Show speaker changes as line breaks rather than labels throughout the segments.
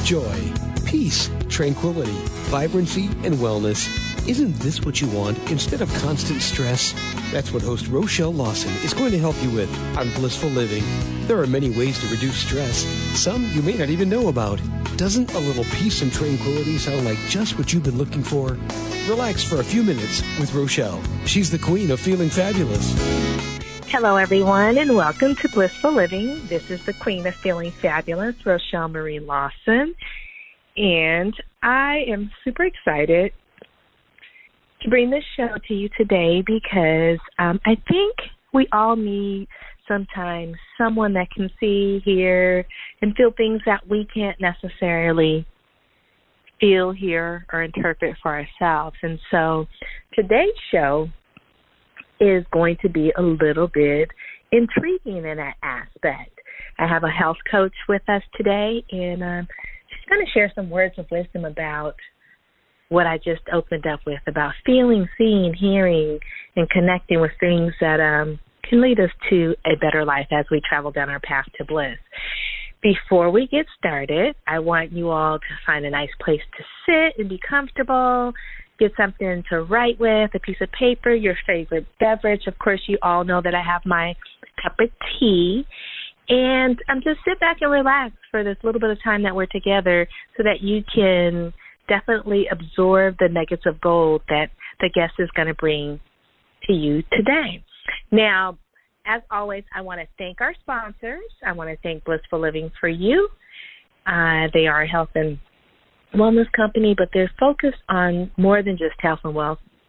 Joy, peace, tranquility, vibrancy, and wellness. Isn't this what you want instead of constant stress? That's what host Rochelle Lawson is going to help you with on Blissful Living. There are many ways to reduce stress, some you may not even know about. Doesn't a little peace and tranquility sound like just what you've been looking for? Relax for a few minutes with Rochelle. She's the queen of feeling fabulous.
Hello, everyone, and welcome to Blissful Living. This is the queen of feeling fabulous, Rochelle Marie Lawson, and I am super excited to bring this show to you today because I think we all need sometimes someone that can see, hear, and feel things that we can't necessarily feel, hear, or interpret for ourselves. And so today's show is going to be a little bit intriguing in that aspect. I have a health coach with us today, and she's going to share some words of wisdom about what I just opened up with, about feeling, seeing, hearing, and connecting with things that can lead us to a better life as we travel down our path to bliss. Before we get started, I want you all to find a nice place to sit and be comfortable. Get something to write with, a piece of paper, your favorite beverage. Of course, you all know that I have my cup of tea. And just sit back and relax for this little bit of time that we're together so that you can definitely absorb the nuggets of gold that the guest is going to bring to you today. Now, as always, I want to thank our sponsors. I want to thank Blissful Living for You. They are a health and wellness company, but they're focused on more than just health and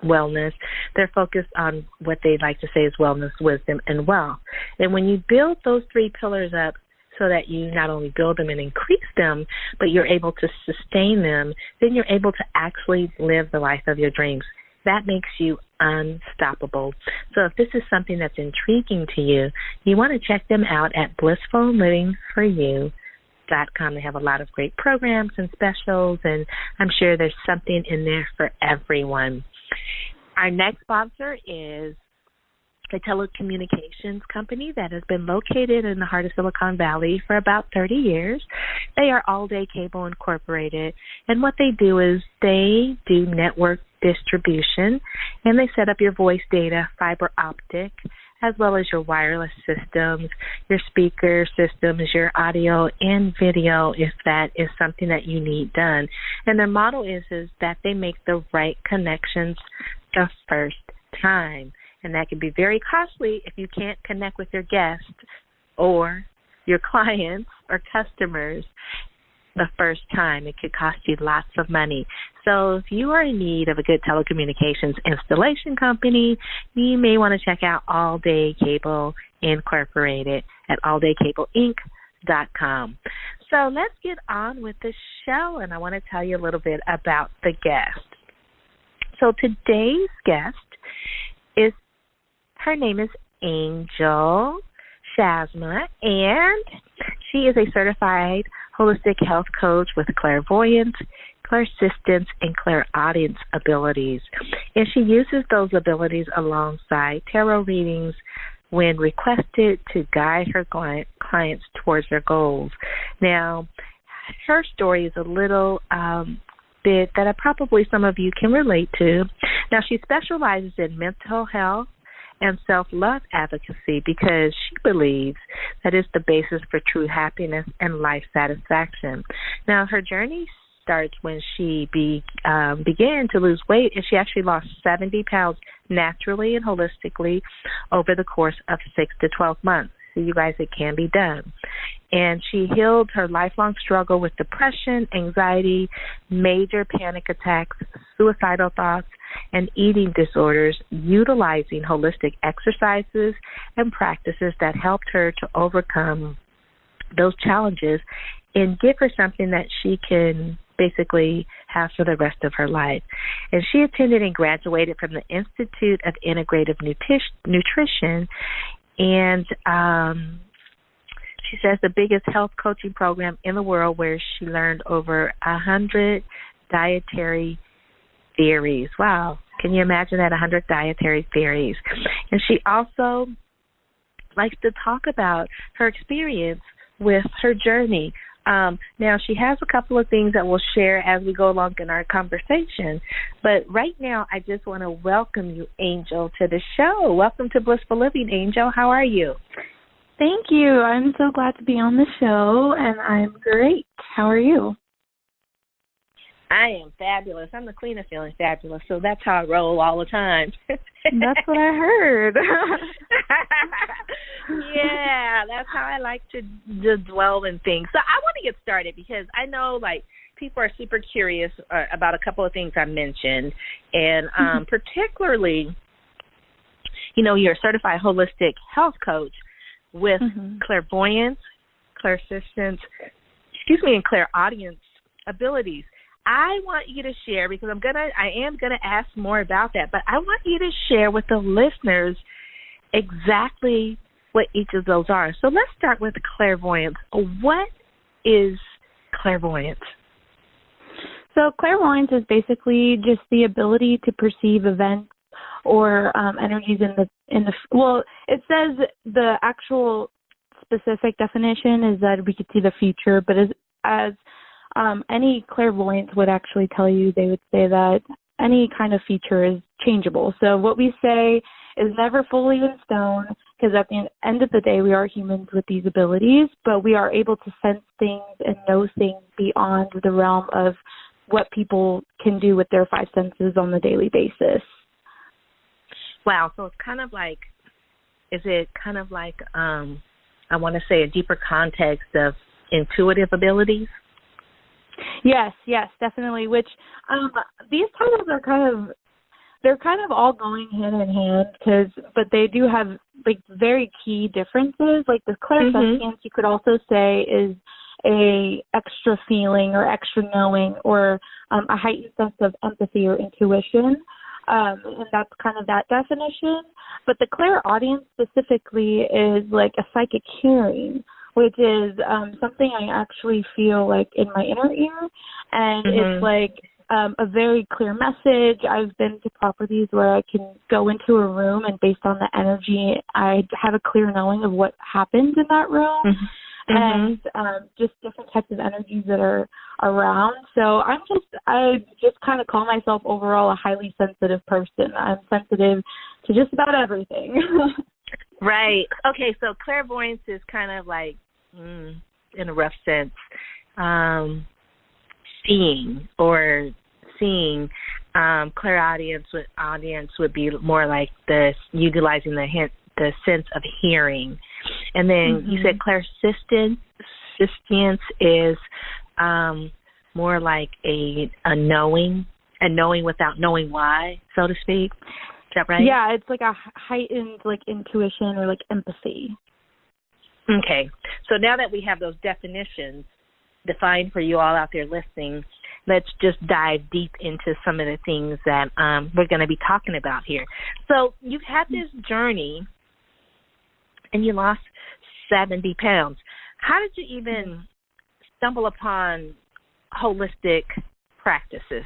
wellness. They're focused on what they like to say is wellness, wisdom, and wealth. And when you build those three pillars up so that you not only build them and increase them, but you're able to sustain them, then you're able to actually live the life of your dreams. That makes you unstoppable. So if this is something that's intriguing to you, you want to check them out at blissfullivingforyou.com. They have a lot of great programs and specials, and I'm sure there's something in there for everyone. Our next sponsor is a telecommunications company that has been located in the heart of Silicon Valley for about 30 years. They are All Day Cable Incorporated, and what they do is they do network distribution, and they set up your voice data, fiber optic, as well as your wireless systems, your speaker systems, your audio and video, if that is something that you need done. And their model is that they make the right connections the first time. And that can be very costly if you can't connect with your guests or your clients or customers the first time. It could cost you lots of money. So if you are in need of a good telecommunications installation company, you may want to check out All Day Cable Incorporated at alldaycableinc.com. So let's get on with the show, and I want to tell you a little bit about the guest. So today's guest her name is Angel Shamsa, and she is a certified holistic health coach with clairvoyance, clairsistence, and clairaudience abilities. And she uses those abilities alongside tarot readings when requested to guide her clients towards their goals. Now, her story is a little bit that probably some of you can relate to. Now, she specializes in mental health and self-love advocacy because she believes that is the basis for true happiness and life satisfaction. Now, her journey starts when she began to lose weight, and she actually lost 70 pounds naturally and holistically over the course of 6 to 12 months. So you guys, it can be done. And she healed her lifelong struggle with depression, anxiety, major panic attacks, suicidal thoughts, and eating disorders, utilizing holistic exercises and practices that helped her to overcome those challenges and give her something that she can basically have for the rest of her life. And she attended and graduated from the Institute of Integrative Nutrition, and she says the biggest health coaching program in the world, where she learned over 100 dietary theories. Wow. Can you imagine that? 100 dietary theories. And she also likes to talk about her experience with her journey Now, she has a couple of things that we'll share as we go along in our conversation. But right now, I just want to welcome you, Angel, to the show. Welcome to Blissful Living, Angel. How are you?
Thank you. I'm so glad to be on the show, and I'm great. How are you?
I am fabulous. I'm the queen of feeling fabulous, so that's how I roll all the time.
That's what I heard.
Yeah, that's how I like to dwell in things. So I want to get started because I know, like, people are super curious about a couple of things I mentioned, and particularly, you know, you're a certified holistic health coach with clairvoyance, clairsentience, and clairaudience abilities. I want you to share, because I am gonna ask more about that, but I want you to share with the listeners exactly what each of those are. So let's start with clairvoyance. What is clairvoyance?
So clairvoyance is basically just the ability to perceive events or energies in the well, it says the actual specific definition is that we could see the future, but as any clairvoyance would actually tell you, they would say that any kind of feature is changeable. So what we say is never fully in stone, because at the end of the day, we are humans with these abilities, but we are able to sense things and know things beyond the realm of what people can do with their five senses on the daily basis.
Wow. So it's kind of like, I want to say a deeper context of intuitive abilities?
Yes, definitely. Which these titles are they're kind of all going hand in hand, but they do have like very key differences. Like the clairsentience, you could also say is a extra feeling or extra knowing or a heightened sense of empathy or intuition. And that's kind of that definition. But the clairaudience specifically is like a psychic hearing, which is something I actually feel like in my inner ear. And it's like a very clear message. I've been to properties where I can go into a room and based on the energy, I have a clear knowing of what happened in that room. And just different types of energies that are around. So I just kind of call myself overall a highly sensitive person. I'm sensitive to just about everything.
Right. Okay, so clairvoyance is kind of like, in a rough sense, seeing. Clairaudience would be more like utilizing the sense of hearing. And then you said clairsentience is more like a knowing without knowing why, so to speak. Is that right?
Yeah, it's like a heightened like intuition or like empathy.
Okay. So now that we have those definitions defined for you all out there listening, let's just dive deep into some of the things that we're going to be talking about here. So you've had this journey and you lost 70 pounds. How did you even stumble upon holistic practices?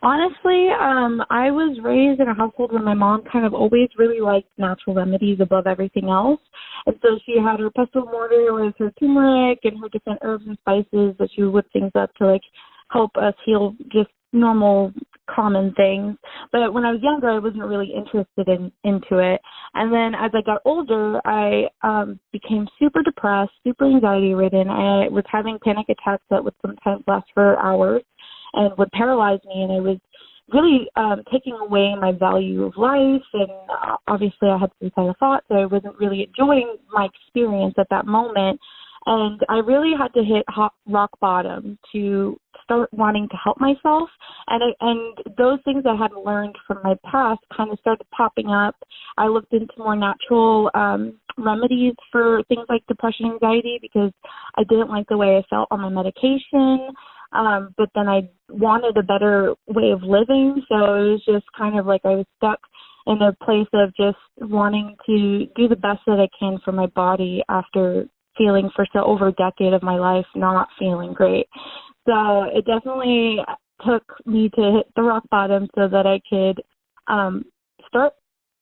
Honestly, I was raised in a household where my mom kind of always really liked natural remedies above everything else. And so she had her pestle mortar with her turmeric and her different herbs and spices that she would whip things up to like help us heal just normal common things. But when I was younger, I wasn't really interested into it. And then as I got older, I became super depressed, super anxiety ridden. I was having panic attacks that would sometimes last for hours and would paralyze me. And I was really taking away my value of life. And obviously I had suicidal thoughts, so I wasn't really enjoying my experience at that moment. And I really had to hit rock bottom to start wanting to help myself. And those things I had learned from my past kind of started popping up. I looked into more natural remedies for things like depression and anxiety because I didn't like the way I felt on my medication. But then I wanted a better way of living. So it was just kind of like I was stuck in a place of just wanting to do the best that I can for my body after feeling for over a decade of my life not feeling great. So it definitely took me to hit the rock bottom so that I could start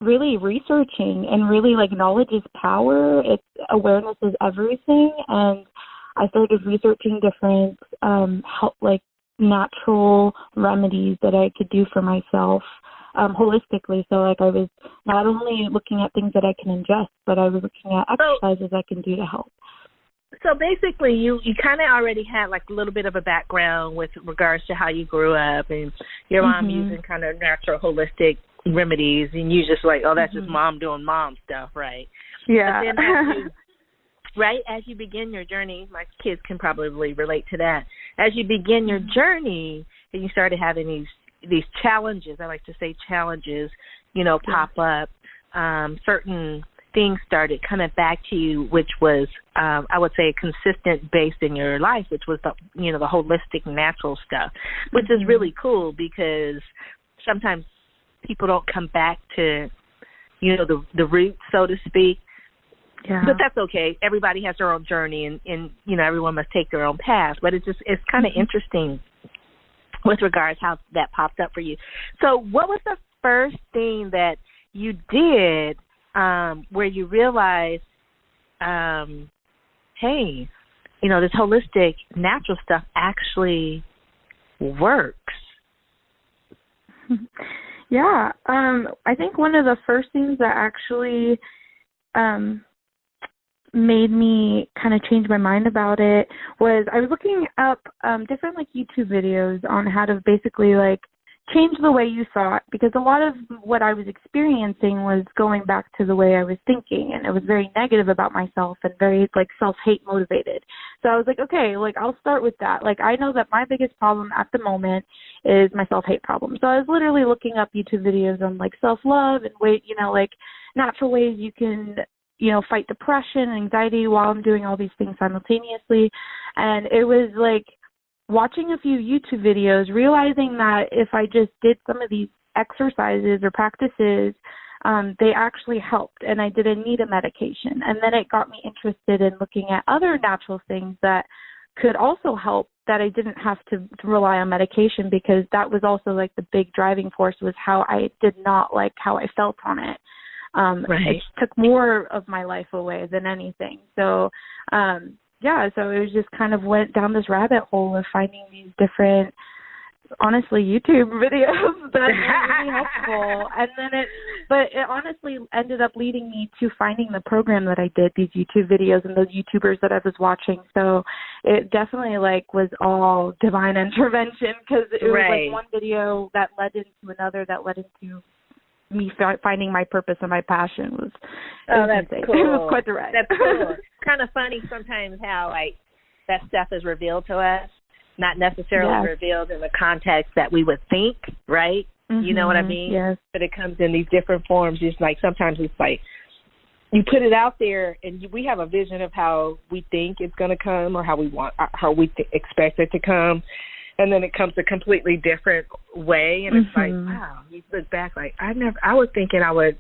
really researching and really like knowledge is power. Awareness is everything. And I started researching different natural remedies that I could do for myself holistically. So like I was not only looking at things that I can ingest, but I was looking at exercises I can do to help.
So basically you kind of already had like a little bit of a background with regards to how you grew up and your mom using kind of natural holistic remedies, and you just like, oh, that's just mom doing mom stuff, right?
Yeah.
But then as you begin your journey, my kids can probably relate to that. As you begin your journey and you started having these challenges, I like to say challenges, pop up, certain things started coming back to you, which was, I would say, a consistent base in your life, which was the holistic natural stuff, which is really cool because sometimes people don't come back to, the roots, so to speak. Yeah. But that's okay. Everybody has their own journey, and everyone must take their own path. But it's kind of interesting with regards how that popped up for you. So what was the first thing that you did where you realized, hey, this holistic natural stuff actually works?
Yeah, I think one of the first things that actually made me kind of change my mind about it was I was looking up different like YouTube videos on how to basically like change the way you thought, because a lot of what I was experiencing was going back to the way I was thinking, and it was very negative about myself and very like self-hate motivated. So I was like, okay, like I'll start with that. Like I know that my biggest problem at the moment is my self-hate problem. So I was literally looking up YouTube videos on like self-love and like natural ways you can fight depression and anxiety while I'm doing all these things simultaneously. And it was like watching a few YouTube videos, realizing that if I just did some of these exercises or practices, they actually helped, and I didn't need a medication. And then it got me interested in looking at other natural things that could also help, that I didn't have to rely on medication, because that was also like the big driving force, was how I did not like how I felt on it. It took more of my life away than anything. So, so it was just kind of went down this rabbit hole of finding these different, honestly, YouTube videos that were really helpful. And then it honestly ended up leading me to finding the program that I did, these YouTube videos and those YouTubers that I was watching. So it definitely was all divine intervention, because it was one video that led into another that led into me finding my purpose and my passion.
That's cool.
It was quite the ride.
That's cool. It's kind of funny sometimes how that stuff is revealed to us, not necessarily revealed in the context that we would think, right? You know what I mean?
Yes.
But it comes in these different forms. It's like sometimes it's like you put it out there, and we have a vision of how we think it's going to come, or how we expect it to come. And then it comes a completely different way, and it's like, wow, you look back like, I was thinking I would,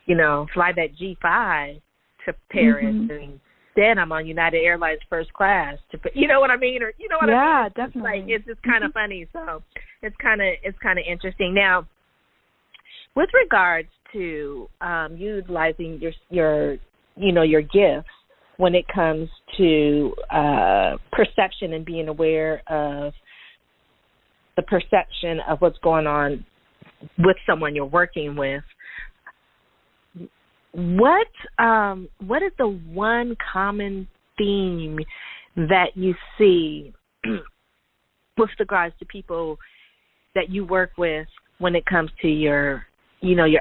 fly that G5 to Paris, and instead I'm on United Airlines first class. You know what I mean? Or what I mean?
Yeah, definitely.
It's just kind of funny. So it's kind of interesting. Now, with regards to utilizing your gifts when it comes to perception and being aware of the perception of what's going on with someone you're working with, what is the one common theme that you see with regards to people that you work with when it comes to your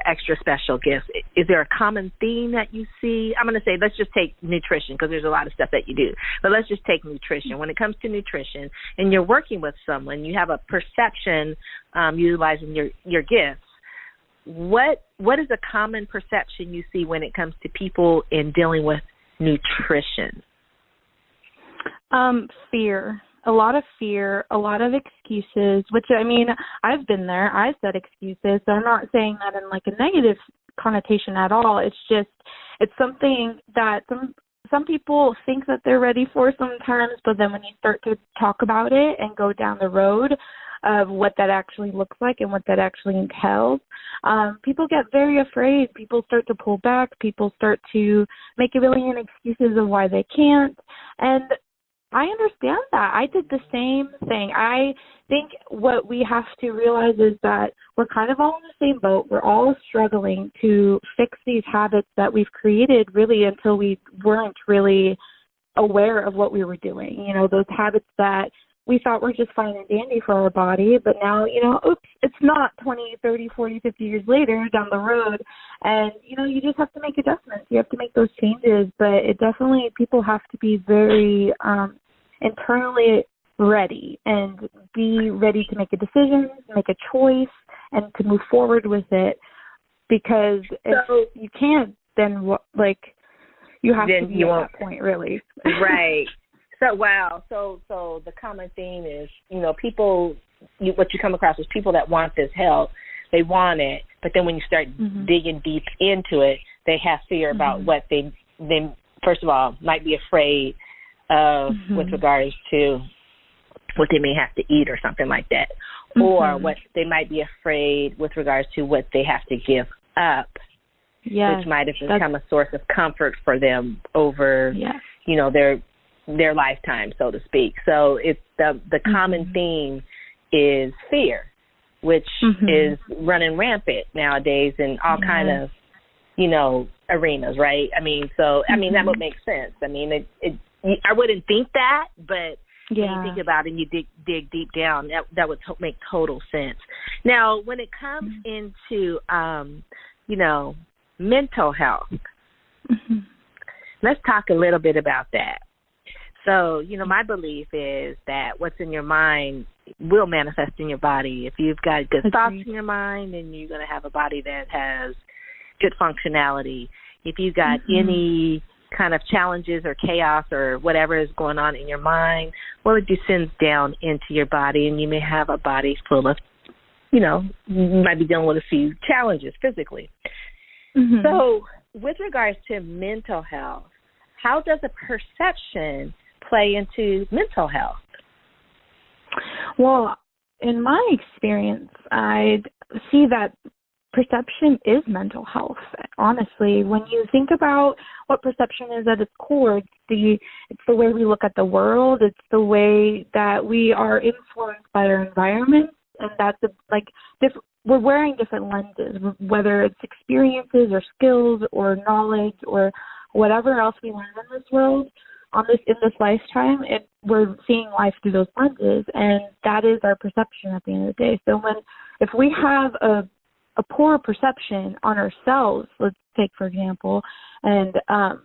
extra special gifts? Is there a common theme that you see? I'm going to say, let's just take nutrition, because there's a lot of stuff that you do. But let's just take nutrition. When it comes to nutrition and you're working with someone, you have a perception utilizing your gifts. What is a common perception you see when it comes to people in dealing with nutrition?
Fear. A lot of fear, a lot of excuses, which, I mean, I've been there. I've said excuses, so I'm not saying that in a negative connotation at all. It's just, it's something that some people think that they're ready for sometimes, but then when you start to talk about it and go down the road of what that actually looks like and what that actually entails, people get very afraid. People start to pull back. People start to make a million excuses of why they can't. And I understand that. I did the same thing. I think what we have to realize is that we're kind of all in the same boat. We're all struggling to fix these habits that we've created really until we weren't really aware of what we were doing. You know, those habits that we thought were just fine and dandy for our body, but now, you know, oops, it's not 20, 30, 40, 50 years later down the road. And, you know, you just have to make adjustments. You have to make those changes. But it definitely, people have to be very internally ready and be ready to make a decision, make a choice, and to move forward with it. Because if you can't, then, you have to be at that point, really.
Right. So, wow. So the common theme is, you know, people, what you come across is people that want this help. They want it, but then when you start digging deep into it, they have fear about what they first of all, might be afraid of with regards to what they may have to eat or something like that, or what they might be afraid with regards to what they have to give up, which might have become a source of comfort for them over, you know, their lifetime, so to speak. So it's the common theme is fear, which is running rampant nowadays in all kind of, you know, arenas, right? I mean, so I mean that would make sense. I mean, I wouldn't think that, but when you think about it and you dig deep down, that would make total sense. Now, when it comes into you know, mental health, let's talk a little bit about that. So, you know, my belief is that what's in your mind will manifest in your body. If you've got good thoughts in your mind, then you're going to have a body that has good functionality. If you've got any kind of challenges or chaos or whatever is going on in your mind, well, it descends down into your body, and you may have a body full of, you know, you might be dealing with a few challenges physically. So with regards to mental health, how does a perception play into mental health?
Well, in my experience, I see that perception is mental health. Honestly, when you think about what perception is at its core, it's the way we look at the world. It's the way that we are influenced by our environment, and that's we're wearing different lenses, whether it's experiences or skills or knowledge or whatever else we learn in this world. In this lifetime, we're seeing life through those lenses, and that is our perception at the end of the day. So if we have a poor perception on ourselves, let's take for example, and our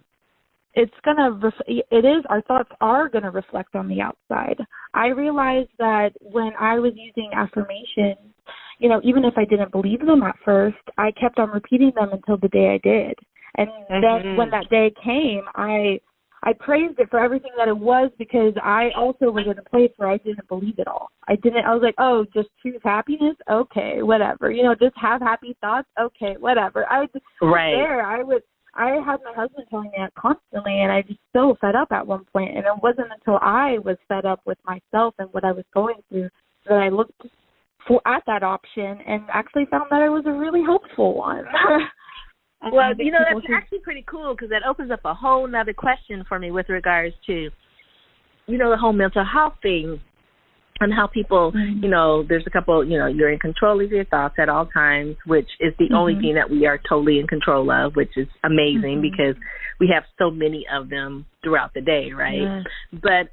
thoughts are gonna reflect on the outside. I realized that when I was using affirmations, you know, even if I didn't believe them at first, I kept on repeating them until the day I did, and then when that day came, I praised it for everything that it was, because I also was in a place where I didn't believe it all. I was like, oh, just choose happiness? Okay, whatever. You know, just have happy thoughts? Okay, whatever. I had my husband telling me that constantly, and I was so fed up at one point. And it wasn't until I was fed up with myself and what I was going through that I looked at that option and actually found that it was a really helpful one.
Well, you know, that's actually pretty cool, because that opens up a whole nother question for me with regards to, you know, the whole mental health thing and how people, you know, there's a couple, you know, you're in control of your thoughts at all times, which is the only thing that we are totally in control of, which is amazing because we have so many of them throughout the day, right? But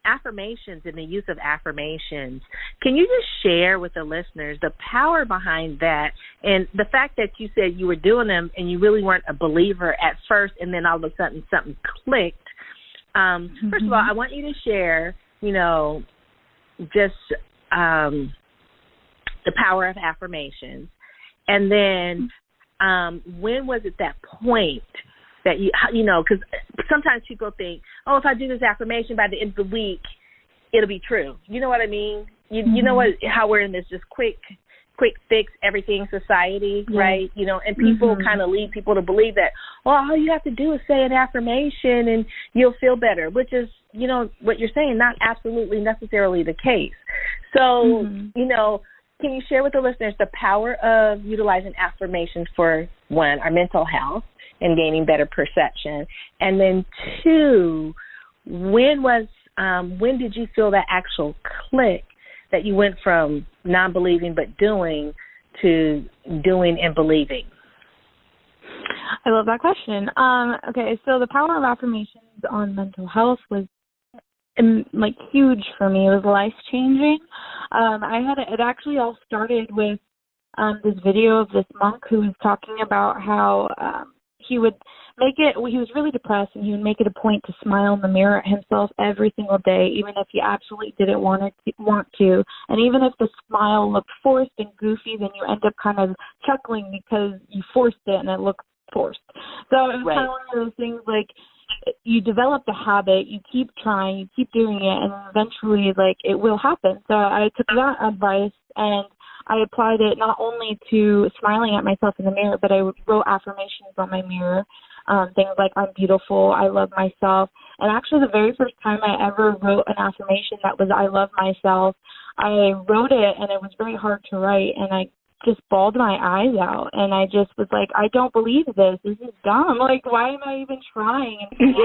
affirmations and the use of affirmations, can you just share with the listeners the power behind that, and the fact that you said you were doing them and you really weren't a believer at first, and then all of a sudden something clicked? First of all, I want you to share, you know, just the power of affirmations, and then when was it that point that you know, because sometimes people think, oh, if I do this affirmation by the end of the week, it'll be true. You know what I mean? You know how we're in this just quick fix everything society, right? You know, and people kind of lead people to believe that, well, all you have to do is say an affirmation and you'll feel better, which is, you know, what you're saying, not absolutely necessarily the case. So, you know, can you share with the listeners the power of utilizing affirmations for, one, our mental health and gaining better perception, and then two, when was when did you feel that actual click that you went from non-believing but doing to doing and believing?
I love that question. Okay, so the power of affirmations on mental health was huge for me. It was life-changing. It actually all started with this video of this monk who was talking about how he was really depressed, and he would make it a point to smile in the mirror at himself every single day, even if he absolutely didn't want to. And even if the smile looked forced and goofy, then you end up kind of chuckling because you forced it and it looked forced. So it was kind of one of those things, like, you develop the habit, you keep trying, you keep doing it, and eventually, it will happen. So I took that advice and I applied it not only to smiling at myself in the mirror, but I wrote affirmations on my mirror, things like, I'm beautiful, I love myself. And actually the very first time I ever wrote an affirmation that was, I love myself, I wrote it and it was very hard to write, and I just bawled my eyes out, and I just was like, I don't believe this. This is dumb. Like, why am I even trying? And I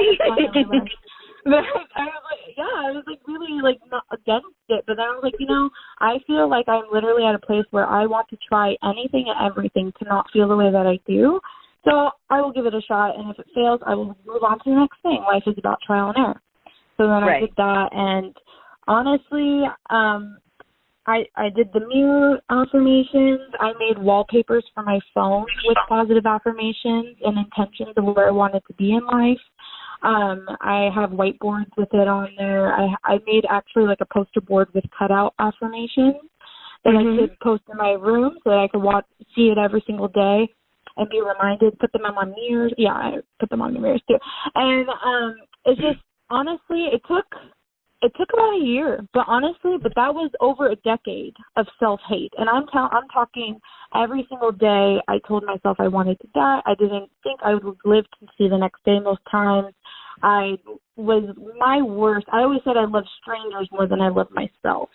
was really not against it. But then I was like, I feel like I'm literally at a place where I want to try anything and everything to not feel the way that I do. So I will give it a shot, and if it fails, I will move on to the next thing. Life is about trial and error. So then I did that, and honestly, I did the mirror affirmations. I made wallpapers for my phone with positive affirmations and intentions of where I wanted to be in life. I have whiteboards with it on there. I made actually a poster board with cutout affirmations that I could post in my room so that I could see it every single day and be reminded. Put them on my mirrors. Yeah, I put them on the mirrors too. And it's just, honestly, it took about a year, but that was over a decade of self-hate. And I'm talking every single day I told myself I wanted to die. I didn't think I would live to see the next day most times. I was my worst. I always said I loved strangers more than I loved myself.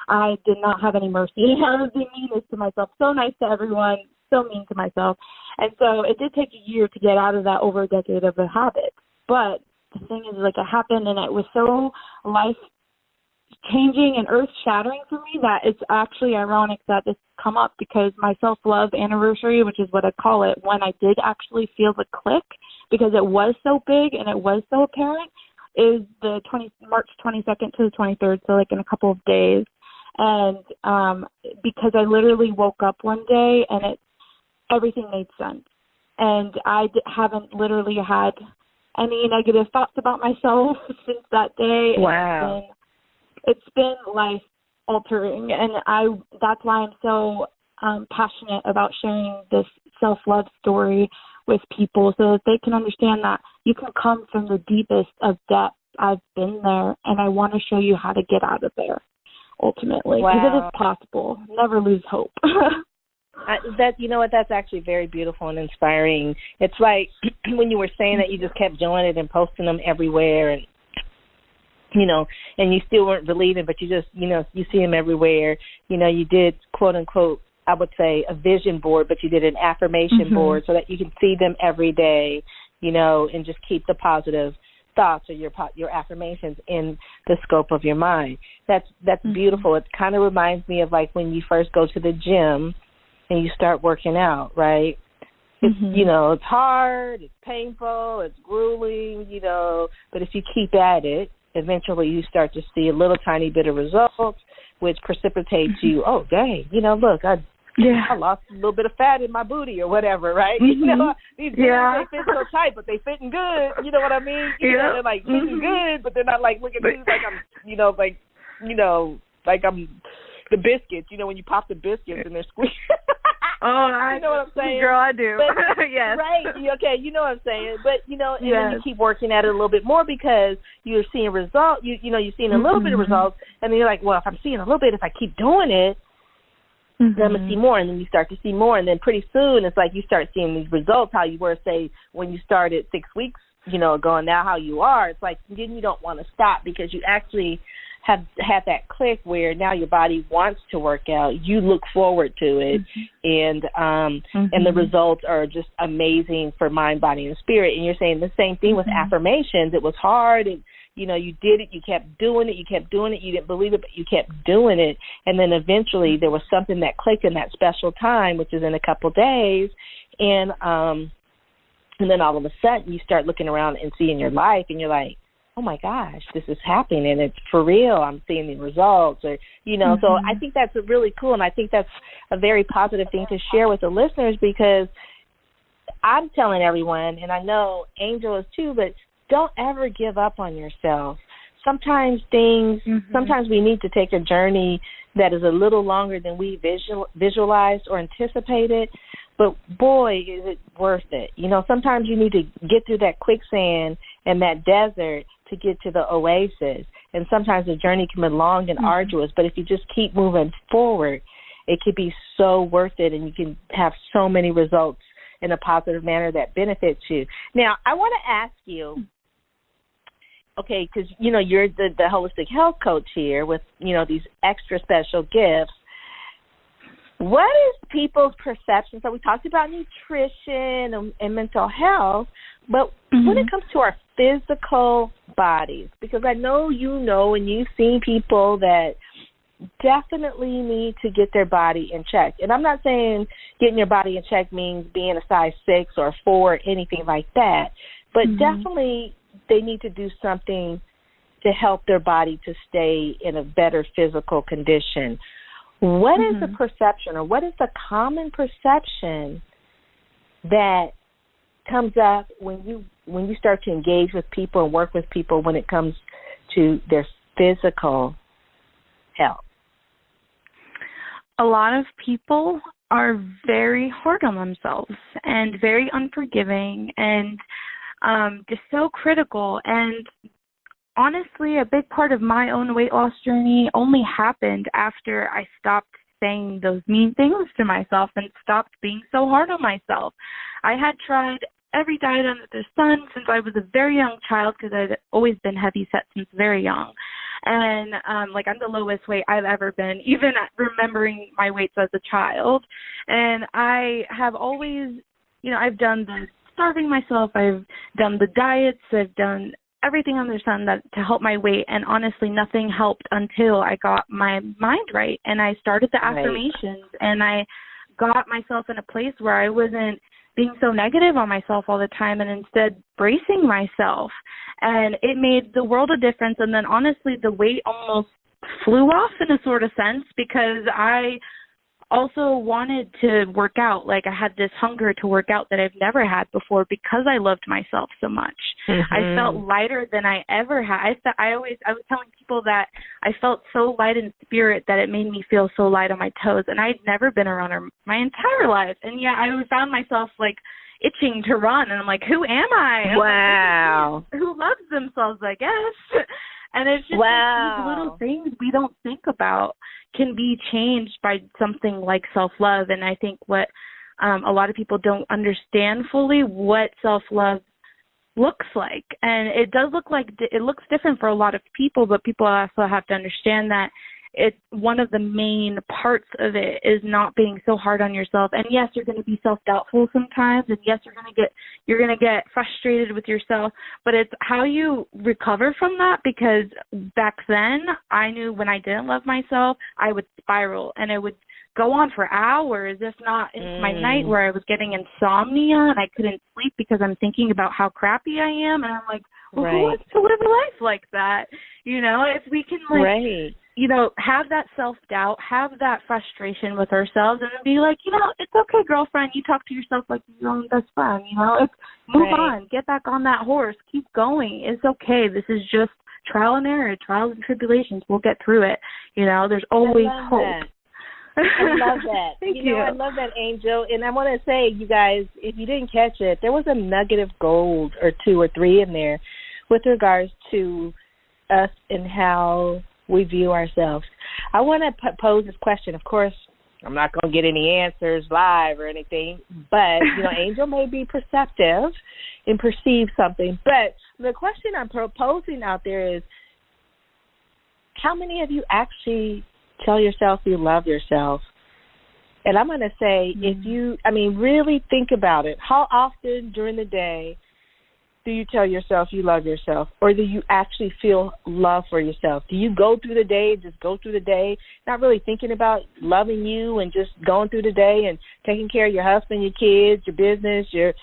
I did not have any mercy. I was the meanest to myself. So nice to everyone, so mean to myself. And so it did take a year to get out of that over a decade of a habit. But the thing is, it happened, and it was so life-changing and earth-shattering for me that it's actually ironic that this come up, because my self-love anniversary, which is what I call it, when I did actually feel the click, because it was so big and it was so apparent, is the March 22nd to the 23rd, so in a couple of days. And because I literally woke up one day and everything made sense. And I haven't literally had any negative thoughts about myself since that day.
Wow.
It's been life-altering, and that's why I'm so passionate about sharing this self-love story with people, so that they can understand that you can come from the deepest of depths. I've been there, and I want to show you how to get out of there, ultimately.
Wow.
Because it is possible. Never lose hope.
That's actually very beautiful and inspiring. It's like when you were saying that you just kept doing it and posting them everywhere, and and you still weren't believing, but you just, you see them everywhere. You did, quote unquote, I would say a vision board, but you did an affirmation board so that you can see them every day, and just keep the positive thoughts or your affirmations in the scope of your mind. That's beautiful. It kind of reminds me of when you first go to the gym and you start working out, right? It's, it's hard, it's painful, it's grueling, but if you keep at it, eventually you start to see a little tiny bit of results, which precipitates you, oh, dang, look, I lost a little bit of fat in my booty or whatever, right? These jeans, they fit so tight, but they fitting good. You know what I mean? They're fitting good, but they're not looking too like I'm the biscuits, when you pop the biscuits and they're squeezed. You know what I'm saying?
Girl, I do.
But,
yes.
Right. Okay, you know what I'm saying. But, and then you keep working at it a little bit more because you're seeing results. You're seeing a little bit of results. And then you're like, well, if I'm seeing a little bit, if I keep doing it, then I'm going to see more. And then you start to see more. And then pretty soon it's like you start seeing these results, how you were, say, when you started 6 weeks, ago, and now how you are. It's like then you don't want to stop because you actually have had that click where now your body wants to work out. You look forward to it, and the results are just amazing for mind, body, and spirit. And you're saying the same thing with affirmations. It was hard, and you did it, you kept doing it, you didn't believe it, but you kept doing it. And then eventually there was something that clicked in that special time, which is in a couple days. And then all of a sudden you start looking around and seeing your life, and you're like, oh my gosh, this is happening, and it's for real. I'm seeing the results, or, so I think that's really cool. And I think that's a very positive thing to share with the listeners, because I'm telling everyone, and I know Angel is too, but don't ever give up on yourself. Sometimes sometimes we need to take a journey that is a little longer than we visualized or anticipated, but boy, is it worth it. Sometimes you need to get through that quicksand and that desert to get to the oasis, and sometimes the journey can be long and arduous, but if you just keep moving forward, it could be so worth it, and you can have so many results in a positive manner that benefits you. Now, I want to ask you, okay, because, you're the holistic health coach here with, these extra special gifts. What is people's perception? So we talked about nutrition and mental health, but when it comes to our physical bodies, because I know and you've seen people that definitely need to get their body in check. And I'm not saying getting your body in check means being a size 6 or 4 or anything like that, but definitely they need to do something to help their body to stay in a better physical condition. What is the perception, or what is the common perception that comes up when you start to engage with people and work with people when it comes to their physical health?
A lot of people are very hard on themselves and very unforgiving and just so critical. And honestly, a big part of my own weight loss journey only happened after I stopped saying those mean things to myself and stopped being so hard on myself. I had tried every diet under the sun since I was a very young child, because I'd always been heavy set since very young. And I'm the lowest weight I've ever been, even remembering my weights as a child. And I have always, I've done the starving myself, I've done the diets, I've done everything under the sun to help my weight, and honestly nothing helped until I got my mind right, and I started the affirmations, and I got myself in a place where I wasn't being so negative on myself all the time, and instead bracing myself, and it made the world a difference. And then honestly the weight almost flew off in a sort of sense, because I also wanted to work out. I had this hunger to work out that I've never had before, because I loved myself so much. I felt lighter than I ever had. I was telling people that I felt so light in spirit that it made me feel so light on my toes, and I'd never been a runner my entire life, and yet I found myself itching to run, and I'm like, who am I?
Wow.
Who loves themselves, I guess. And it's just these little things we don't think about can be changed by something like self-love. And I think what a lot of people don't understand fully what self-love looks like. And it does look it looks different for a lot of people, but people also have to understand that one of the main parts of it is not being so hard on yourself. And yes, you're going to be self-doubtful sometimes, and yes, you're going to get frustrated with yourself, but it's how you recover from that, because back then I knew when I didn't love myself, I would spiral, and it would go on for hours, if not into my night, where I was getting insomnia and I couldn't sleep because I'm thinking about how crappy I am, and I'm like, well, who wants to live a life like that? If we can have that self-doubt, have that frustration with ourselves, and be like, it's okay, girlfriend, you talk to yourself like your own best friend, move on, get back on that horse, keep going, it's okay, this is just trial and error, trials and tribulations, we'll get through it, there's always hope.
I love that.
Thank you.
I love that, Angel. And I want to say, you guys, if you didn't catch it, there was a nugget of gold or 2 or 3 in there with regards to us and how we view ourselves. I want to pose this question. Of course, I'm not going to get any answers live or anything, but, Angel may be perceptive and perceive something. But the question I'm proposing out there is, how many of you actually tell yourself you love yourself? And I'm going to say, if you, really think about it. How often during the day do you tell yourself you love yourself, or do you actually feel love for yourself? Do you go through the day, just go through the day, not really thinking about loving you and just going through the day and taking care of your husband, your kids, your business, your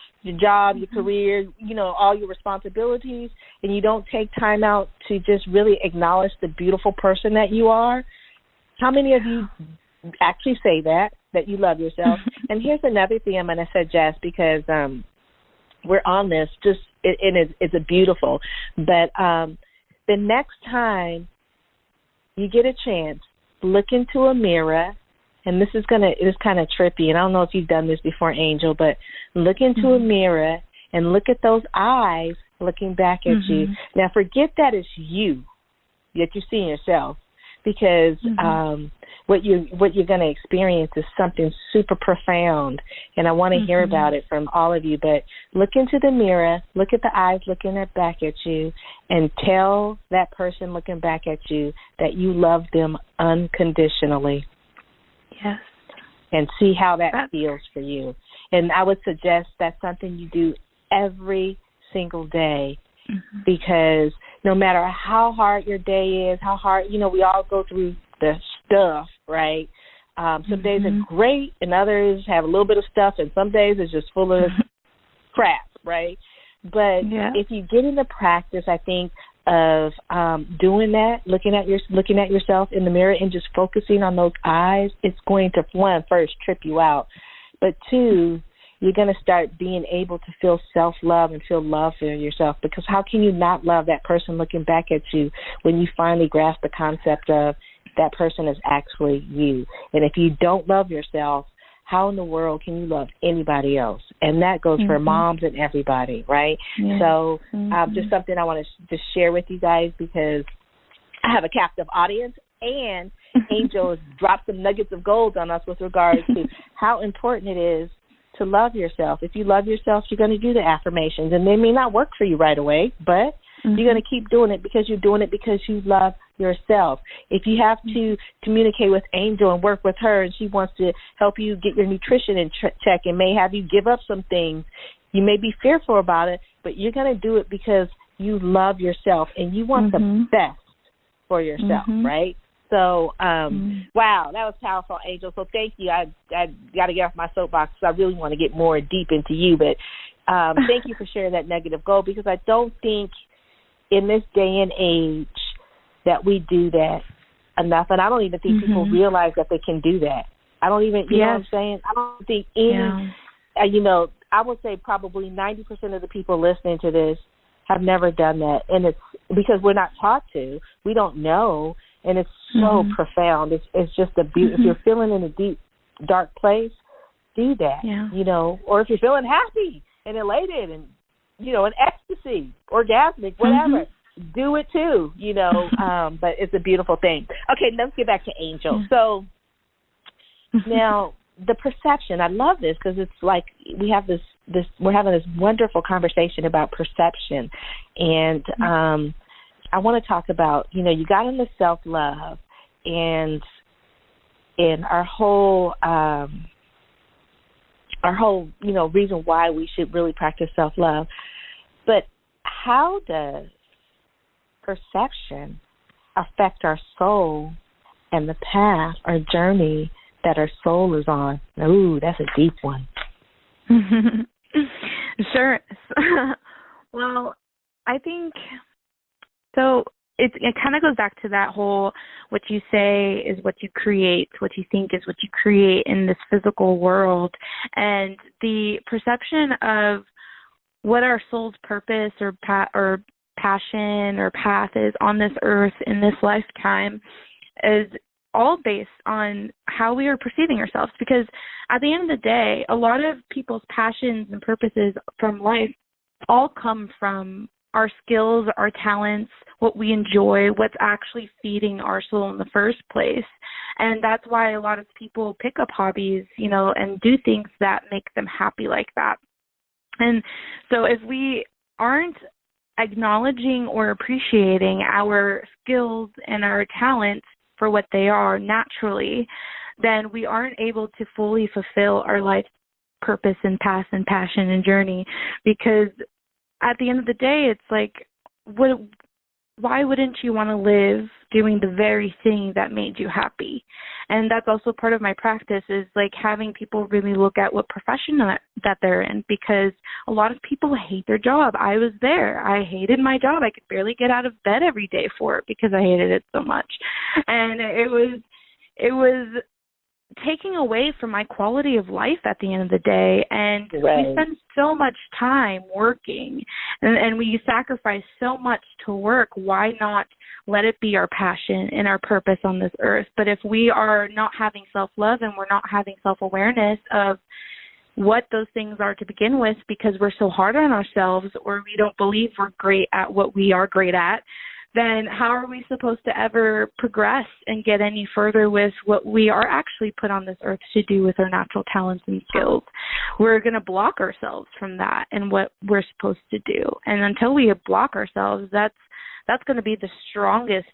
job, your career, all your responsibilities, and you don't take time out to just really acknowledge the beautiful person that you are? How many of you actually say that you love yourself? And here's another thing I'm going to suggest, because we're on this, it's a beautiful, but the next time you get a chance, look into a mirror, and it's kind of trippy, and I don't know if you've done this before, Angel, but look into a mirror and look at those eyes looking back at you. Now, forget that it's you, that you're seeing yourself, because what you're going to experience is something super profound, and I want to hear about it from all of you. But look into the mirror, look at the eyes looking back at you, and tell that person looking back at you that you love them unconditionally.
Yes.
And see how that feels for you. And I would suggest that's something you do every single day, because no matter how hard your day is, how hard, we all go through the stuff, right? Some days are great, and others have a little bit of stuff, and some days it's just full of crap, right? But if you get in the practice, I think, of doing that, looking at yourself in the mirror and just focusing on those eyes, it's going to, one, first trip you out, but two, you're going to start being able to feel self-love and feel love for yourself, because how can you not love that person looking back at you when you finally grasp the concept of that person is actually you? And if you don't love yourself, how in the world can you love anybody else? And that goes for moms and everybody, right? So just something I want to just share with you guys, because I have a captive audience, and Angel has dropped some nuggets of gold on us with regards to how important it is to love yourself. If you love yourself, you're going to do the affirmations, and they may not work for you right away, but you're going to keep doing it because you're doing it because you love yourself. If you have to communicate with Angel and work with her, and she wants to help you get your nutrition in check and may have you give up some things, you may be fearful about it, but you're going to do it because you love yourself and you want the best for yourself, right? So, wow, that was powerful, Angel. So thank you. I got to get off my soapbox because I really want to get more deep into you. But thank you for sharing that nugget of gold, because I don't think in this day and age that we do that enough. And I don't even think people realize that they can do that. I don't even, you know what I'm saying? I don't think any, I would say probably 90% of the people listening to this have never done that. And it's because we're not taught to. We don't know. And it's so profound. It's just a beauty. If you're feeling in a deep, dark place, do that, or if you're feeling happy and elated and, in ecstasy, orgasmic, whatever, do it too, but it's a beautiful thing. Okay, let's get back to Angel. So now the perception, I love this because it's like we have this we're having this wonderful conversation about perception. And I want to talk about, you got into self-love and our whole reason why we should really practice self-love. But how does perception affect our soul and the path or journey that our soul is on? Ooh, that's a deep one.
Sure. Well, I think so. It kind of goes back to that whole, what you say is what you create, what you think is what you create in this physical world. And the perception of what our soul's purpose or passion or path is on this earth in this lifetime is all based on how we are perceiving ourselves. Because at the end of the day, a lot of people's passions and purposes from life all come from our skills, our talents, what we enjoy, what's actually feeding our soul in the first place. And that's why a lot of people pick up hobbies, and do things that make them happy like that. And so if we aren't acknowledging or appreciating our skills and our talents for what they are naturally, then we aren't able to fully fulfill our life's purpose and path and passion and journey, because at the end of the day, it's like, why wouldn't you want to live doing the very thing that made you happy? And that's also part of my practice, is like having people really look at what profession that they're in, because a lot of people hate their job. I was there. I hated my job. I could barely get out of bed every day for it because I hated it so much. And it was taking away from my quality of life at the end of the day. And
right.
We spend so much time working, and we sacrifice so much to work. Why not let it be our passion and our purpose on this earth? But if we are not having self-love and we're not having self-awareness of what those things are to begin with, because we're so hard on ourselves, or we don't believe we're great at what we are great at, then how are we supposed to ever progress and get any further with what we are actually put on this earth to do with our natural talents and skills? We're going to block ourselves from that and what we're supposed to do. And until we block ourselves, that's going to be the strongest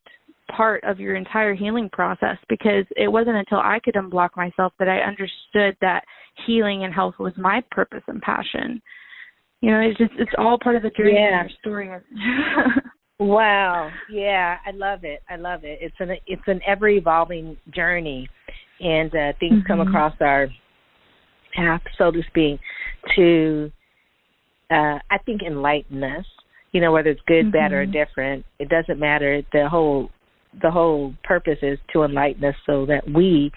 part of your entire healing process, because it wasn't until I could unblock myself that I understood that healing and health was my purpose and passion. You know, it's all part of the journey and your story.
Wow. Yeah, I love it. It's an ever evolving journey, and things come across our path, so to speak, to I think enlighten us. You know, whether it's good, bad, or different, it doesn't matter. The whole purpose is to enlighten us so that we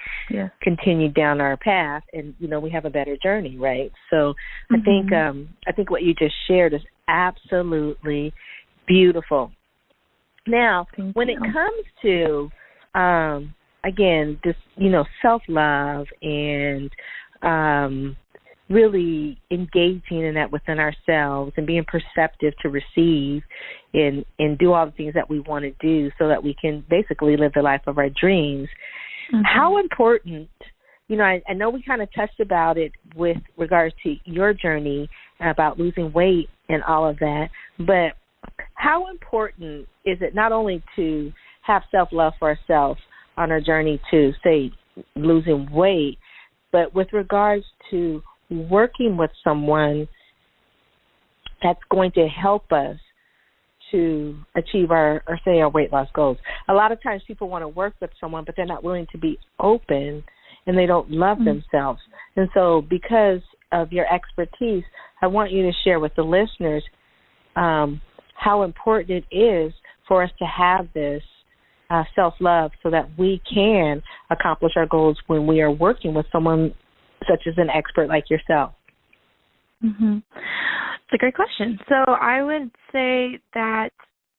continue down our path, and we have a better journey, right? So I think what you just shared is absolutely beautiful. Now, when it comes to, again, this, self-love and really engaging in that within ourselves and being perceptive to receive and do all the things that we want to do so that we can basically live the life of our dreams, how important, I know we kind of touched about it with regards to your journey about losing weight and all of that, but how important is it not only to have self-love for ourselves on our journey to, say, losing weight, but with regards to working with someone that's going to help us to achieve our weight loss goals? A lot of times people want to work with someone, but they're not willing to be open, and they don't love themselves. And so because of your expertise, I want you to share with the listeners how important it is for us to have this self-love so that we can accomplish our goals when we are working with someone such as an expert like yourself.
It's a great question. So I would say that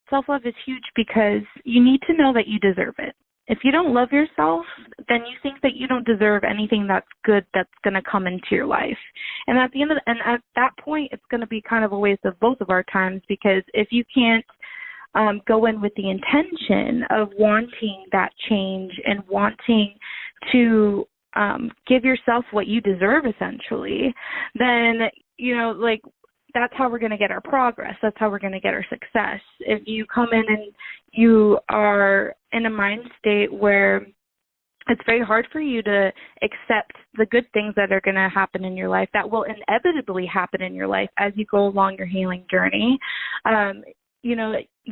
self-love is huge because you need to know that you deserve it. If you don't love yourself, then you think that you don't deserve anything that's good that's going to come into your life. And at that point, it's going to be kind of a waste of both of our times, because if you can't go in with the intention of wanting that change and wanting to give yourself what you deserve, essentially, then, that's how we're going to get our progress. That's how we're going to get our success. If you come in and you are in a mind state where it's very hard for you to accept the good things that are going to happen in your life, that will inevitably happen in your life as you go along your healing journey,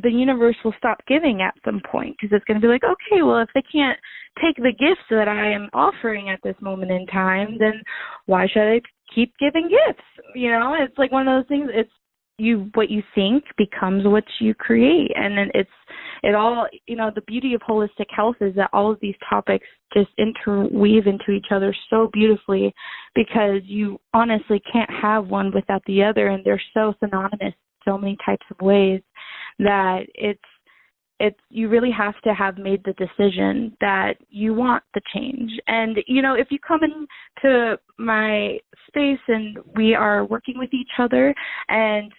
the universe will stop giving at some point, because it's going to be like, okay, well, if they can't take the gifts that I am offering at this moment in time, then why should I keep giving gifts? It's like one of those things. It's what you think becomes what you create. And then the beauty of holistic health is that all of these topics just interweave into each other so beautifully, because you honestly can't have one without the other, and they're so synonymous so many types of ways that it's you really have to have made the decision that you want the change. And if you come into my space and we are working with each other and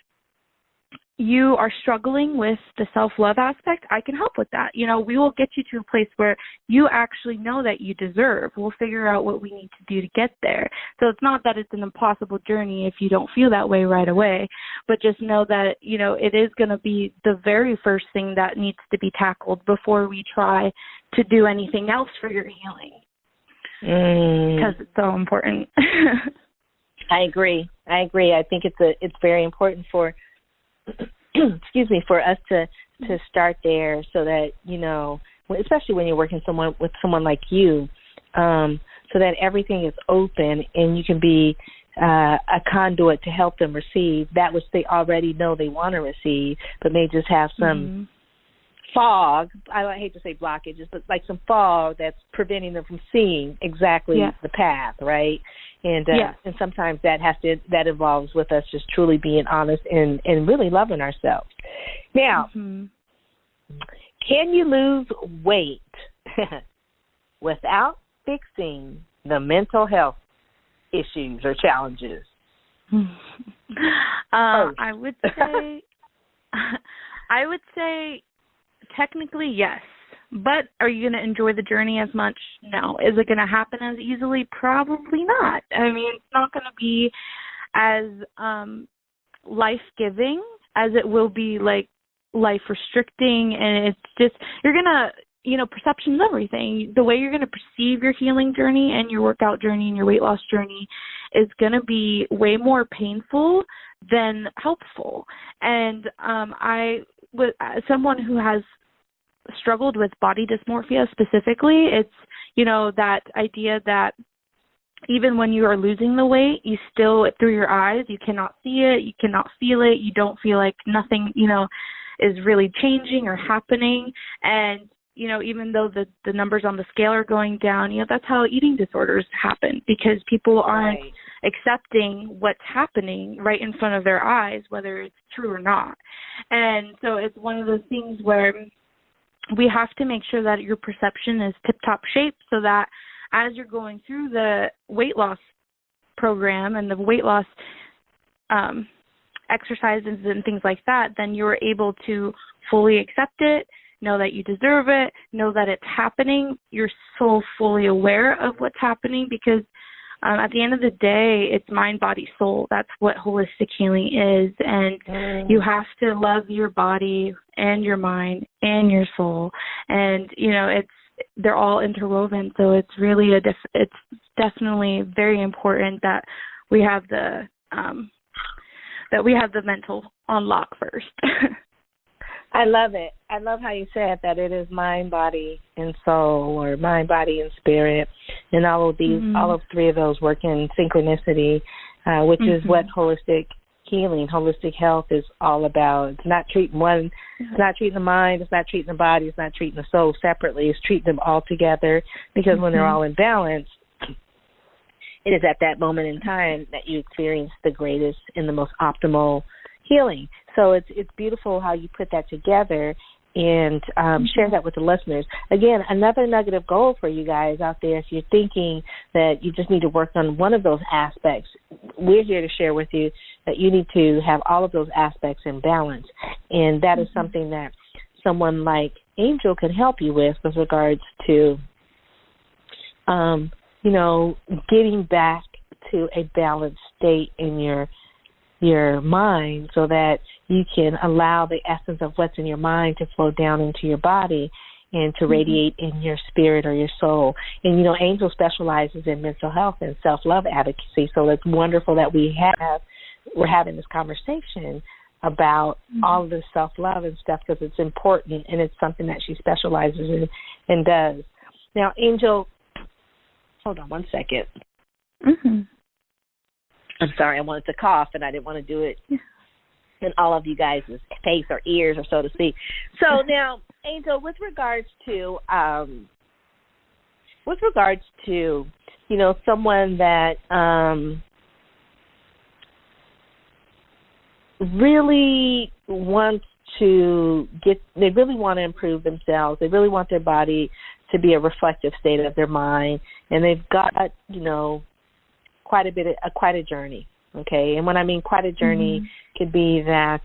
you are struggling with the self-love aspect, I can help with that. We will get you to a place where you actually know that you deserve. We'll figure out what we need to do to get there. So it's not that it's an impossible journey if you don't feel that way right away, but just know that, it is going to be the very first thing that needs to be tackled before we try to do anything else for your healing. Because it's so important.
I agree. I think it's very important for excuse me, for us to start there, so that, you know, especially when you're working with someone like you, so that everything is open and you can be a conduit to help them receive that which they already know they want to receive, but may just have some fog. I hate to say blockages, but like some fog that's preventing them from seeing exactly the path, right? And and sometimes that involves with us just truly being honest and really loving ourselves. Now, can you lose weight without fixing the mental health issues or challenges?
I would say technically yes, but are you going to enjoy the journey as much? No. Is it going to happen as easily? Probably not. I mean, it's not going to be as life-giving as it will be like life-restricting, and it's just, you're going to, you know, perception's everything. The way you're going to perceive your healing journey and your workout journey and your weight loss journey is going to be way more painful than helpful. And as someone who has struggled with body dysmorphia specifically, it's, you know, that idea that even when you are losing the weight, you still, through your eyes, you cannot see it, you cannot feel it, you don't feel like nothing, you know, is really changing or happening. And you know, even though the numbers on the scale are going down, you know, that's how eating disorders happen, because people aren't accepting what's happening right in front of their eyes, whether it's true or not. And so it's one of those things where we have to make sure that your perception is tip-top shape, so that as you're going through the weight loss program and the weight loss exercises and things like that, then you're able to fully accept it, know that you deserve it, know that it's happening. You're so fully aware of what's happening, because at the end of the day, it's mind, body, soul. That's what holistic healing is. And you have to love your body and your mind and your soul. And, you know, they're all interwoven. So it's really it's definitely very important that we have the mental on lock first.
I love it. I love how you said that it is mind, body, and soul, or mind, body, and spirit, and all of these, all of three of those work in synchronicity, which is what holistic healing, holistic health is all about. It's not treating one, it's not treating the mind, it's not treating the body, it's not treating the soul separately. It's treating them all together, because when they're all in balance, it is at that moment in time that you experience the greatest and the most optimal healing. So it's beautiful how you put that together and share that with the listeners. Again, another nugget of gold for you guys out there. If you're thinking that you just need to work on one of those aspects, we're here to share with you that you need to have all of those aspects in balance. And that is something that someone like Angel can help you with regards to, you know, getting back to a balanced state in your mind, so that you can allow the essence of what's in your mind to flow down into your body and to radiate in your spirit or your soul. And, you know, Angel specializes in mental health and self-love advocacy, so it's wonderful that we're having this conversation about all of this self-love and stuff, because it's important and it's something that she specializes in and does. Now, Angel, hold on one second. I'm sorry, I wanted to cough, and I didn't want to do it in all of you guys' face or ears, or so to speak. So now, Angel, with regards to, you know, someone that really wants to they really want to improve themselves. They really want their body to be a reflective state of their mind, and they've got, you know, quite a journey, okay? And when I mean quite a journey, could be that,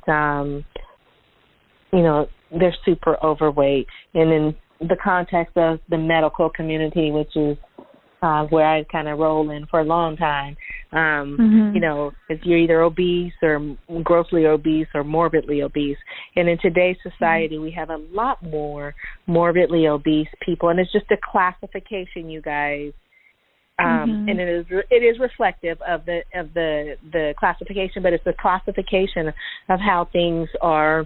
you know, they're super overweight. And in the context of the medical community, which is where I kind of roll in for a long time, you know, if you're either obese or grossly obese or morbidly obese. And in today's society, we have a lot more morbidly obese people. And it's just a classification, you guys. And it is reflective of the classification, but it's the classification of how things are,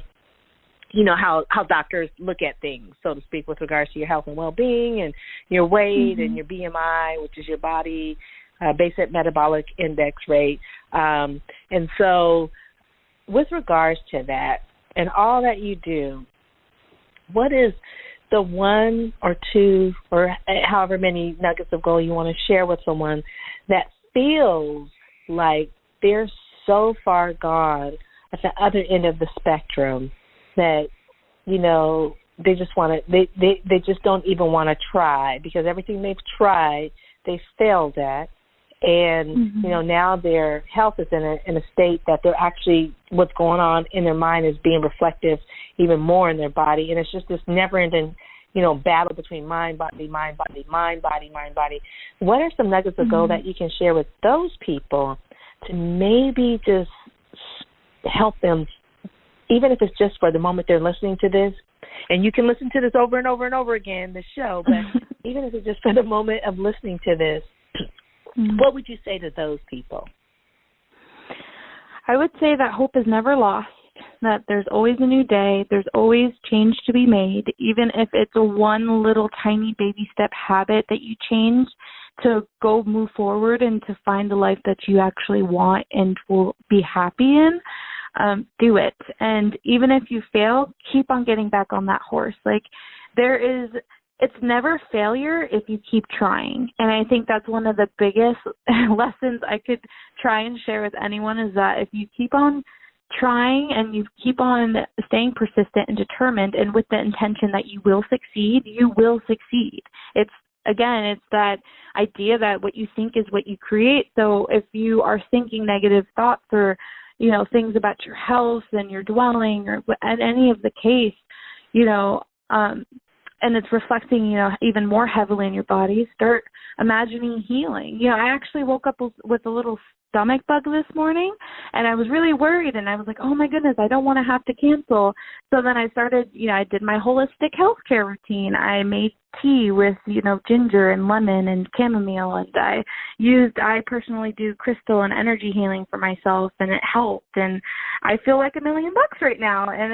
how doctors look at things, so to speak, with regards to your health and well-being and your weight and your BMI, which is your body basic metabolic index rate. And so with regards to that and all that you do, what is the one or two or however many nuggets of gold you want to share with someone that feels like they're so far gone at the other end of the spectrum that, they just want to, they just don't even want to try because everything they've tried, they failed at. And, now their health is in a state that they're actually, what's going on in their mind is being reflective even more in their body. And it's just this never-ending, battle between mind, body, mind, body, mind, body, mind, body. What are some nuggets of gold that you can share with those people to maybe just help them, even if it's just for the moment they're listening to this? And you can listen to this over and over and over again, the show, but even if it's just for the moment of listening to this, what would you say to those people?
I would say that hope is never lost, that there's always a new day, there's always change to be made, even if it's a one little tiny baby step habit that you change to go move forward and to find the life that you actually want and will be happy in. Do it. And even if you fail, keep on getting back on that horse. It's never failure if you keep trying. And I think that's one of the biggest lessons I could try and share with anyone is that if you keep on trying and you keep on staying persistent and determined and with the intention that you will succeed, you will succeed. It's that idea that what you think is what you create. So if you are thinking negative thoughts or, things about your health and your dwelling or at any of the case, and it's reflecting, even more heavily in your body, start imagining healing. I actually woke up with a little stomach bug this morning, and I was really worried, and I was like, oh, my goodness, I don't want to have to cancel. So then I started, I did my holistic healthcare routine. I made tea with, ginger and lemon and chamomile, and I personally do crystal and energy healing for myself, and it helped, and I feel like $1 million right now, and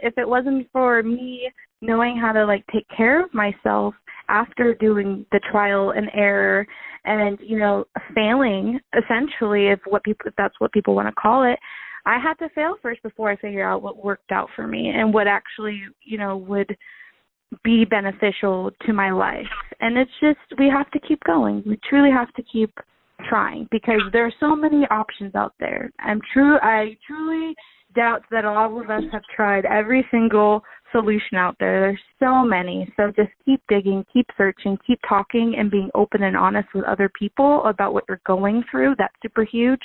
if it wasn't for me knowing how to take care of myself after doing the trial and error and, failing essentially if that's what people want to call it, I had to fail first before I figure out what worked out for me and what actually, would be beneficial to my life. And it's just, we have to keep going. We truly have to keep trying because there are so many options out there. I truly doubt that all of us have tried every single solution out there. There's so many. So just keep digging, keep searching, keep talking and being open and honest with other people about what you're going through. That's super huge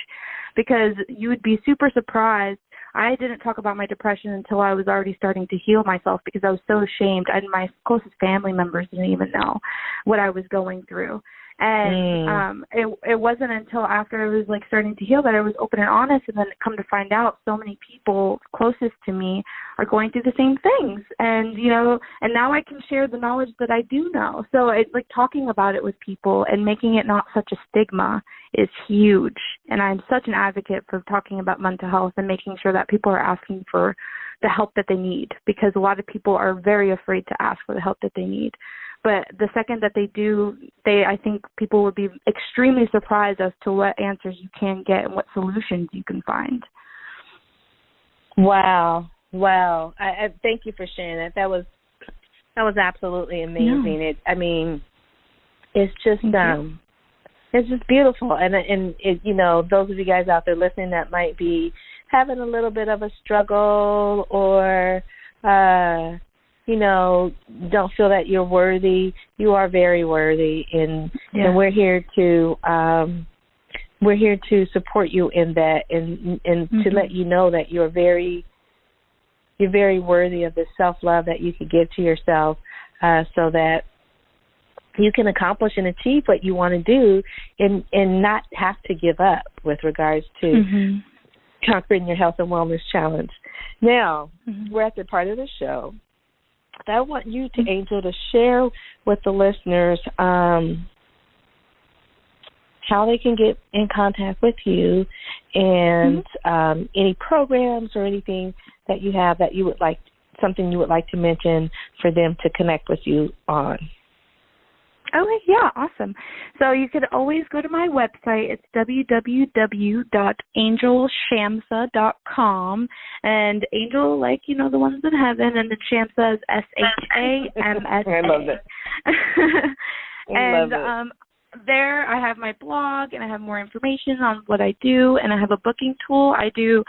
because you would be super surprised. I didn't talk about my depression until I was already starting to heal myself because I was so ashamed. My closest family members didn't even know what I was going through. And it wasn't until after I was starting to heal that I was open and honest, and then come to find out so many people closest to me are going through the same things. And and now I can share the knowledge that I do know. So it's talking about it with people and making it not such a stigma is huge. And I'm such an advocate for talking about mental health and making sure that people are asking for the help that they need, because a lot of people are very afraid to ask for the help that they need. But the second that they do, I think people would be extremely surprised as to what answers you can get and what solutions you can find.
Wow. I thank you for sharing that. That was absolutely amazing. Yeah. It's just beautiful. And those of you guys out there listening that might be having a little bit of a struggle or don't feel that you're worthy, you are very worthy, and we're here to support you in that, and to let you know that you're very worthy of the self-love that you can give to yourself, so that you can accomplish and achieve what you want to do, and not have to give up with regards to conquering your health and wellness challenge. Now, we're at the part of the show I want you to, Angel, to share with the listeners how they can get in contact with you, and any programs or anything that you have that you would like, something you would like to mention for them to connect with you on.
Okay, yeah, awesome. So you could always go to my website. It's www.angelshamsa.com. And angel, like, you know, the ones in heaven, and then Shamsa is SHAMSA.
I love it.
And there I have my blog, and I have more information on what I do, and I have a booking tool. I do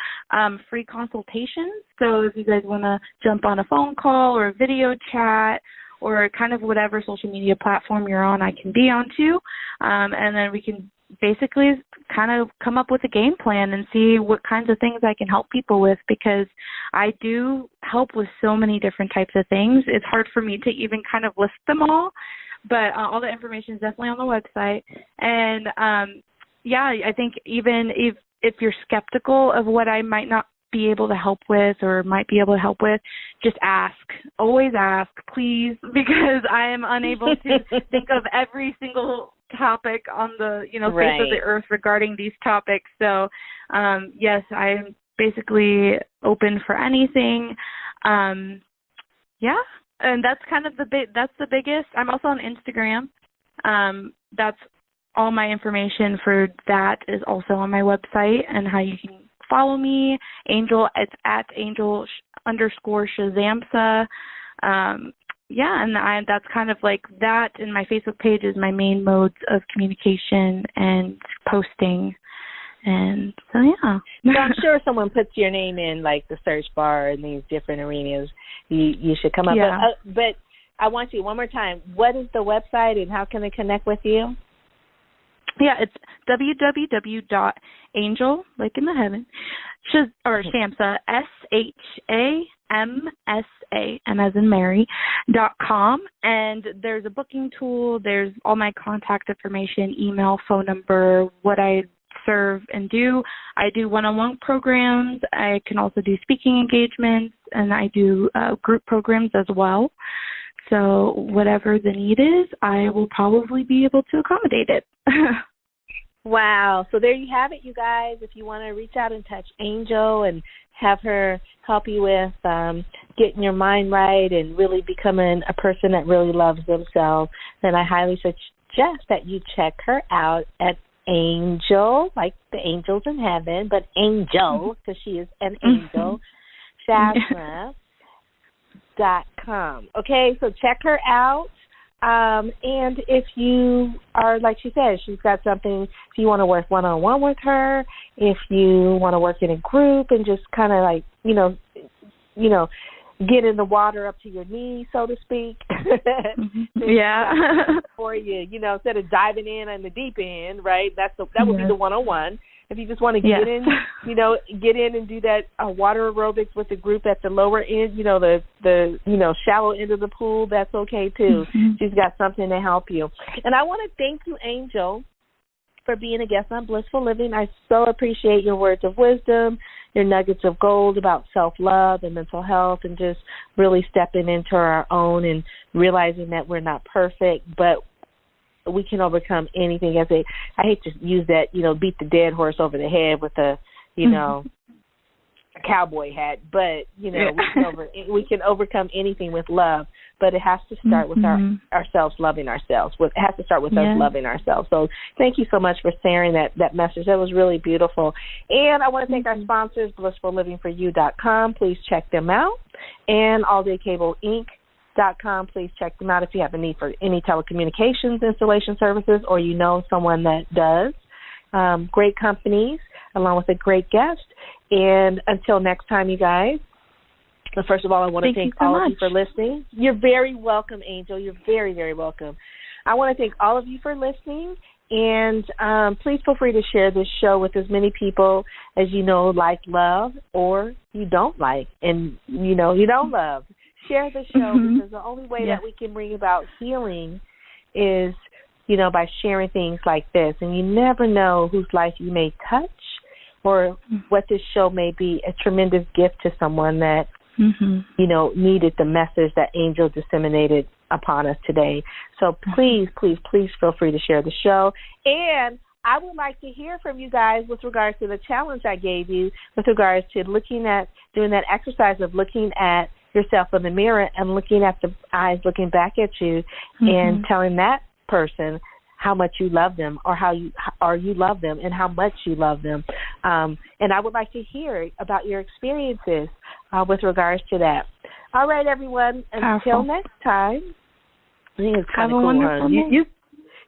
free consultations. So if you guys want to jump on a phone call or a video chat, or kind of whatever social media platform you're on, I can be on too. And then we can basically kind of come up with a game plan and see what kinds of things I can help people with, because I do help with so many different types of things. It's hard for me to even kind of list them all, but all the information is definitely on the website. And, I think even if you're skeptical of what I might not be able to help with or might be able to help with, just ask. Always ask, please, because I am unable to think of every single topic on the, face of the earth regarding these topics. So, yes, I am basically open for anything. And that's kind of that's the biggest. I'm also on Instagram. That's all my information for that is also on my website, and how you can follow me. Angel, it's at Angel_Shazamsa. And that's kind of like that, and my Facebook page is my main modes of communication and posting. And so, yeah.
So I'm sure someone puts your name in, like, the search bar in these different arenas. You should come up.
Yeah.
But I want you, one more time, what is the website and how can they connect with you?
Yeah, it's www.angel, like in the heaven, Shamsa, SHAMSA, M as in Mary, .com. And there's a booking tool. There's all my contact information, email, phone number, what I serve and do. I do one-on-one programs. I can also do speaking engagements, and I do group programs as well. So whatever the need is, I will probably be able to accommodate it.
Wow. So there you have it, you guys. If you want to reach out and touch Angel and have her help you with getting your mind right and really becoming a person that really loves themselves, then I highly suggest that you check her out at Angel, like the angels in heaven, but Angel, because she is an angel, Shazma.com. Okay, so check her out. And if you are, like she said, she's got something, if you want to work one-on-one with her, if you want to work in a group and just kind of like, get in the water up to your knees, so to speak.
Yeah.
For you, instead of diving in the deep end, right? That would be the one-on-one. If you just want to get in, get in and do that water aerobics with the group at the lower end, the shallow end of the pool, that's okay too. She's got something to help you. And I want to thank you, Angel, for being a guest on Blissful Living. I so appreciate your words of wisdom, your nuggets of gold about self-love and mental health, and just really stepping into our own and realizing that we're not perfect, but we can overcome anything. I hate to use that, beat the dead horse over the head with a, a cowboy hat, but, we can overcome anything with love, but it has to start with ourselves loving ourselves. It has to start with us loving ourselves. So thank you so much for sharing that message. That was really beautiful. And I want to thank our sponsors, blissfullivingforyou.com. Please check them out. And All Day Cable Inc. .com. Please check them out if you have a need for any telecommunications installation services, or someone that does. Great companies, along with a great guest. And until next time, you guys, first of all, I want to thank all of you for listening. You're very welcome, Angel. You're very, very welcome. I want to thank all of you for listening. And please feel free to share this show with as many people as like love, or you don't like, and you don't love. Share the show, because the only way that we can bring about healing is, by sharing things like this. And you never know whose life you may touch, or what this show may be a tremendous gift to someone that, needed the message that Angel disseminated upon us today. So please, please, please feel free to share the show. And I would like to hear from you guys with regards to the challenge I gave you, with regards to doing that exercise of looking at yourself in the mirror and looking at the eyes looking back at you and telling that person how much you love them, or you love them and how much you love them. And I would like to hear about your experiences with regards to that. All right, everyone. Until next time. I think it's kind of cool.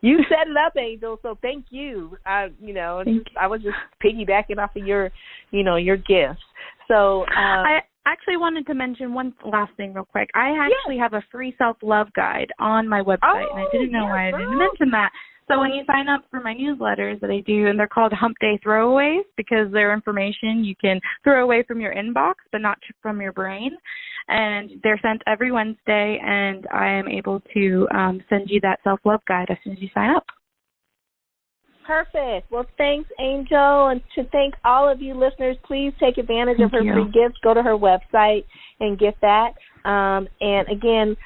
You set it up, Angel. So thank you. I was just piggybacking off of your gifts. So
I actually wanted to mention one last thing real quick. I actually have a free self-love guide on my website, and I didn't know why I didn't mention that. So when you sign up for my newsletters that I do, and they're called Hump Day Throwaways because they're information you can throw away from your inbox but not from your brain, and they're sent every Wednesday, and I am able to send you that self-love guide as soon as you sign up.
Perfect. Well, thanks, Angel. And to thank all of you listeners, please take advantage of her free gifts. Go to her website and get that. And, again,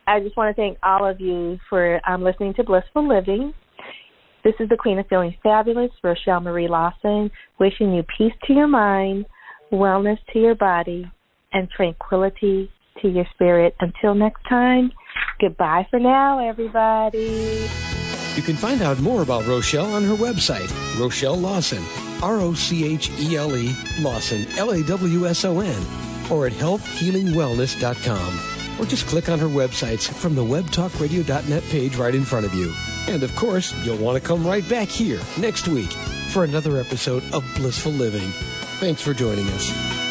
I just want to thank all of you for listening to Blissful Living. This is the Queen of Feeling Fabulous, Rochelle Marie Lawson, wishing you peace to your mind, wellness to your body, and tranquility to your spirit. Until next time, goodbye for now, everybody.
You can find out more about Rochelle on her website, Rochelle Lawson, Rochele Lawson, LAWSON, or at healthhealingwellness.com. Or just click on her websites from the webtalkradio.net page right in front of you. And of course, you'll want to come right back here next week for another episode of Blissful Living. Thanks for joining us.